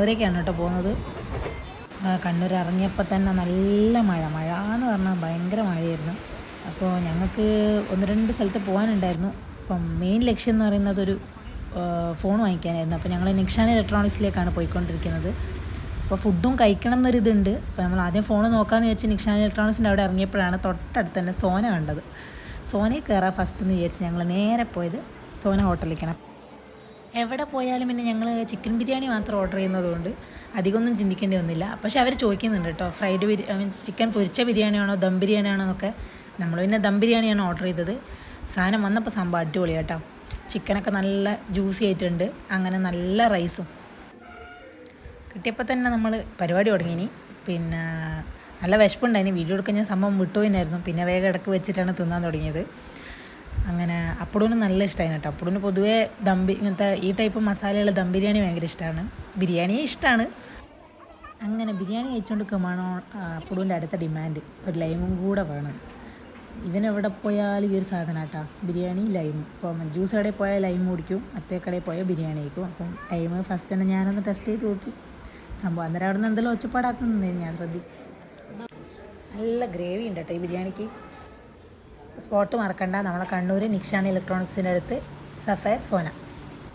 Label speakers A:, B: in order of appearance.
A: കണ്ണൂരേക്കാണ് കേട്ടോ പോകുന്നത്. കണ്ണൂർ ഇറങ്ങിയപ്പോൾ തന്നെ നല്ല മഴ എന്ന് പറഞ്ഞാൽ ഭയങ്കര മഴയായിരുന്നു. അപ്പോൾ ഞങ്ങൾക്ക് 1-2 സ്ഥലത്ത് പോകാനുണ്ടായിരുന്നു. അപ്പം മെയിൻ ലക്ഷ്യം എന്ന് പറയുന്നത് ഒരു ഫോൺ വാങ്ങിക്കാനായിരുന്നു. അപ്പോൾ ഞങ്ങൾ നിക്ഷാൻ ഇലക്ട്രോണിക്സിലേക്കാണ് പോയിക്കൊണ്ടിരിക്കുന്നത്. അപ്പോൾ ഫുഡും കഴിക്കണം എന്നൊരിതുണ്ട്. അപ്പോൾ നമ്മൾ ആദ്യം ഫോൺ നോക്കാമെന്ന് വെച്ച് നിക്ഷാൻ ഇലക്ട്രോണിക്സിൻ്റെ അവിടെ ഇറങ്ങിയപ്പോഴാണ് തൊട്ടടുത്ത് തന്നെ സോന കണ്ടത്. സോനയിൽ കയറാം ഫസ്റ്റ് എന്ന് വിചാരിച്ച് ഞങ്ങൾ നേരെ പോയത് സോന ഹോട്ടലിലേക്കാണ്. എവിടെ പോയാലും പിന്നെ ഞങ്ങൾ ചിക്കൻ ബിരിയാണി മാത്രം ഓർഡർ ചെയ്യുന്നതുകൊണ്ട് അധികമൊന്നും ചിന്തിക്കേണ്ടി വന്നില്ല. പക്ഷേ അവർ ചോദിക്കുന്നുണ്ട് കേട്ടോ, ചിക്കൻ പൊരിച്ച ബിരിയാണിയാണോ ദം ബിരിയാണിയാണോ എന്നൊക്കെ. നമ്മൾ പിന്നെ ദം ബിരിയാണിയാണ് ഓർഡർ ചെയ്തത്. സാധനം വന്നപ്പോൾ സംഭവം അടിപൊളി കേട്ടോ. ചിക്കനൊക്കെ നല്ല ജ്യൂസി ആയിട്ടുണ്ട്. അങ്ങനെ നല്ല റൈസും കിട്ടിയപ്പോൾ തന്നെ നമ്മൾ പരിപാടി തുടങ്ങിനി. പിന്നെ നല്ല വിശപ്പുണ്ടായിനി. വീഡിയോ എടുക്കാൻ ഞാൻ സംഭവം വിട്ടുപോയിന്നായിരുന്നു. പിന്നെ വേഗം ഇടയ്ക്ക് വെച്ചിട്ടാണ് തിന്നാൻ തുടങ്ങിയത്. അങ്ങനെ അപ്പടൂന് നല്ല ഇഷ്ടമായി കേട്ടോ. അപ്പടൂന് പൊതുവേ ഇങ്ങനത്തെ ഈ ടൈപ്പ് മസാലകൾ ദം ബിരിയാണി ഭയങ്കര ഇഷ്ടമാണ്. ബിരിയാണിയും ഇഷ്ടമാണ്. അങ്ങനെ ബിരിയാണി കഴിച്ചുകൊണ്ടിരിക്കുമ്പോഴാണ് അപ്പടൂൻ്റെ അടുത്ത ഡിമാൻഡ് ഒരു ലൈമും കൂടെ വേണം. ഇവനെവിടെ പോയാലും ഈ ഒരു സാധനം കേട്ടോ, ബിരിയാണി ലൈം. ഇപ്പം ജ്യൂസ് കടയിൽ പോയാൽ ലൈം കുടിക്കും, മറ്റേ കടയിൽ പോയാൽ ബിരിയാണി കഴിക്കും. അപ്പം ലൈം ഫസ്റ്റ് തന്നെ ഞാനൊന്ന് ടെസ്റ്റ് ചെയ്ത് നോക്കി. സംഭവം അന്നേരം അവിടെ നിന്ന് എന്തെങ്കിലും ഒച്ചപ്പാടാക്കുന്നുണ്ടായിരുന്നു, ഞാൻ നല്ല ഗ്രേവി ഉണ്ട് കേട്ടോ ഈ ബിരിയാണിക്ക്. സ്പോട്ട് മറക്കണ്ട, നമ്മളെ കണ്ണൂർ നിക്ഷാൻ ഇലക്ട്രോണിക്സിൻ്റെ അടുത്ത് സഫയർ സോന.